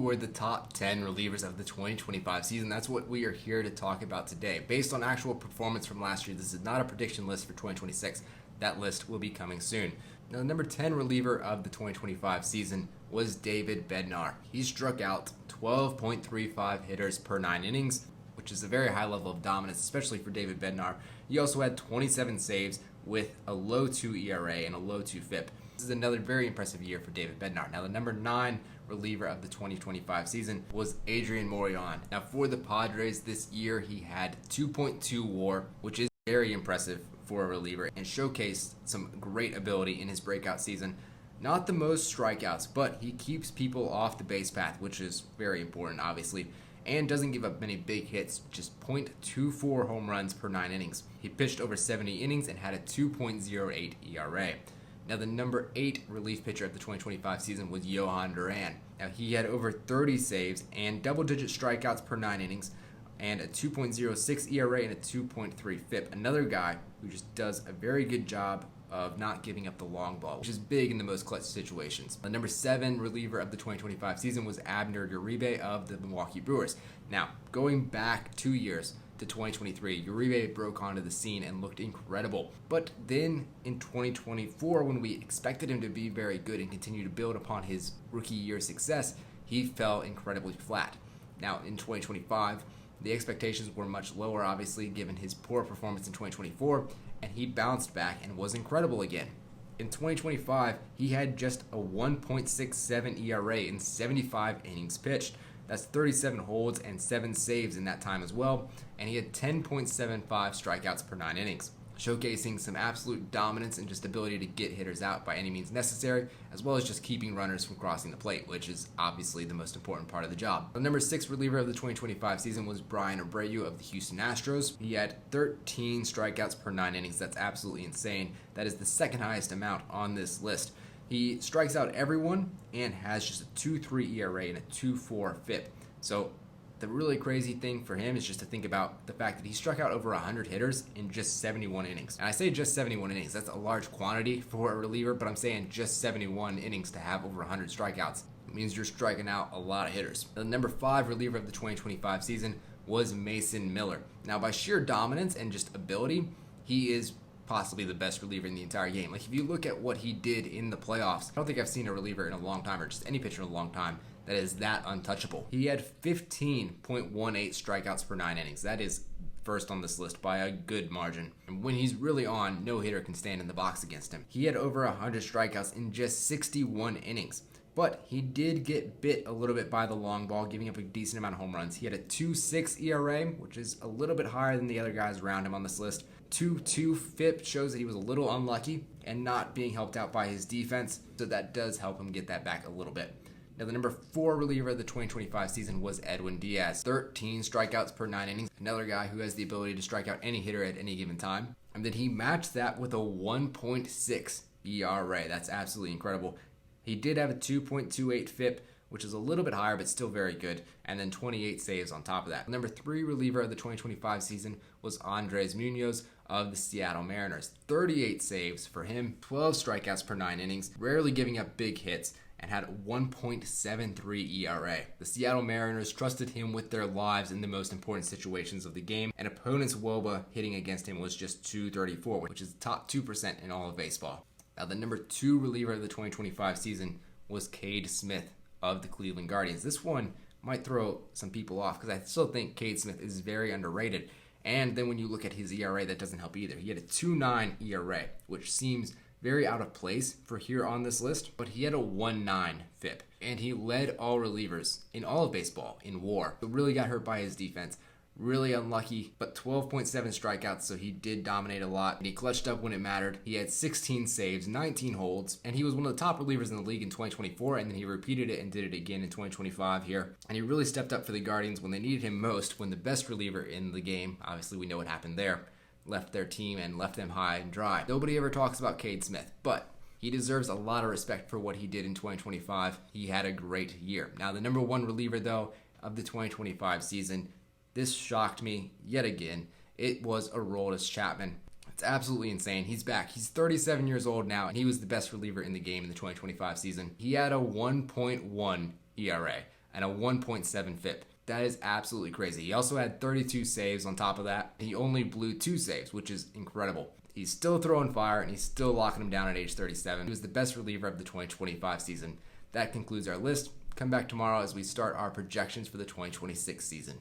were the top 10 relievers of the 2025 season? That's what we are here to talk about today. Based on actual performance from last year, this is not a prediction list for 2026. That list will be coming soon. Now, the number 10 reliever of the 2025 season was David Bednar. He struck out 12.35 hitters per 9 innings, which is a very high level of dominance, especially for David Bednar. He also had 27 saves with a low 2 ERA and a low 2 FIP. This is another very impressive year for David Bednar. Now, the number 9 reliever of the 2025 season was Adrian Morejon. Now, for the Padres this year, he had 2.2 WAR, which is very impressive for a reliever and showcased some great ability in his breakout season. Not the most strikeouts, but he keeps people off the base path, which is very important, obviously, and doesn't give up many big hits, just .24 home runs per 9 innings. He pitched over 70 innings and had a 2.08 ERA. Now, the number 8 relief pitcher of the 2025 season was Jhoan Duran. Now, he had over 30 saves and double-digit strikeouts per 9 innings and a 2.06 ERA and a 2.3 FIP. Another guy who just does a very good job of not giving up the long ball, which is big in the most clutch situations. The number 7 reliever of the 2025 season was Abner Uribe of the Milwaukee Brewers. Now, going back 2 years to 2023, Uribe broke onto the scene and looked incredible. But then in 2024, when we expected him to be very good and continue to build upon his rookie year success, he fell incredibly flat. Now, in 2025, the expectations were much lower, obviously, given his poor performance in 2024, and he bounced back and was incredible again. In 2025, he had just a 1.67 ERA in 75 innings pitched. That's 37 holds and 7 saves in that time as well, and he had 10.75 strikeouts per 9 innings, showcasing some absolute dominance and just ability to get hitters out by any means necessary, as well as just keeping runners from crossing the plate, which is obviously the most important part of the job. The number 6 reliever of the 2025 season was Bryan Abreu of the Houston Astros. He had 13 strikeouts per 9 innings. That's absolutely insane. That is the second highest amount on this list. He strikes out everyone and has just a 2.3 ERA and a 2.4 FIP. So the really crazy thing for him is just to think about the fact that he struck out over 100 hitters in just 71 innings. And I say just 71 innings. That's a large quantity for a reliever, but I'm saying just 71 innings to have over 100 strikeouts. It means you're striking out a lot of hitters. The number 5 reliever of the 2025 season was Mason Miller. Now, by sheer dominance and just ability, he is possibly the best reliever in the entire game. Like, if you look at what he did in the playoffs, I don't think I've seen a reliever in a long time, or just any pitcher in a long time, that is that untouchable. He had 15.18 strikeouts per 9 innings. That is first on this list by a good margin. And when he's really on, no hitter can stand in the box against him. He had over 100 strikeouts in just 61 innings. But he did get bit a little bit by the long ball, giving up a decent amount of home runs. He had a 2.6 ERA, which is a little bit higher than the other guys around him on this list. 2.2 FIP shows that he was a little unlucky and not being helped out by his defense, so that does help him get that back a little bit. Now, the number 4 reliever of the 2025 season was Edwin Diaz. 13 strikeouts per 9 innings. Another guy who has the ability to strike out any hitter at any given time. And then he matched that with a 1.6 ERA. That's absolutely incredible. He did have a 2.28 FIP, which is a little bit higher, but still very good, and then 28 saves on top of that. Number 3 reliever of the 2025 season was Andres Munoz of the Seattle Mariners. 38 saves for him, 12 strikeouts per 9 innings, rarely giving up big hits, and had a 1.73 ERA. The Seattle Mariners trusted him with their lives in the most important situations of the game, and opponents' WOBA hitting against him was just .234, which is the top 2% in all of baseball. Now, the number 2 reliever of the 2025 season was Cade Smith of the Cleveland Guardians. This one might throw some people off because I still think Cade Smith is very underrated. And then when you look at his ERA, that doesn't help either. He had a 2.9 ERA, which seems very out of place for here on this list, but he had a 1.9 FIP. And he led all relievers in all of baseball in WAR. So really got hurt by his defense. Really unlucky, but 12.7 strikeouts, so he did dominate a lot. And he clutched up when it mattered. He had 16 saves, 19 holds, and he was one of the top relievers in the league in 2024, and then he repeated it and did it again in 2025 here. And he really stepped up for the Guardians when they needed him most, when the best reliever in the game, obviously we know what happened there, left their team and left them high and dry. Nobody ever talks about Cade Smith, but he deserves a lot of respect for what he did in 2025. He had a great year. Now, the number 1 reliever, though, of the 2025 season, this shocked me yet again. It was Aroldis Chapman. It's absolutely insane. He's back. He's 37 years old now, and he was the best reliever in the game in the 2025 season. He had a 1.1 ERA, and a 1.7 FIP. That is absolutely crazy. He also had 32 saves on top of that. He only blew 2 saves, which is incredible. He's still throwing fire, and he's still locking him down at age 37. He was the best reliever of the 2025 season. That concludes our list. Come back tomorrow as we start our projections for the 2026 season.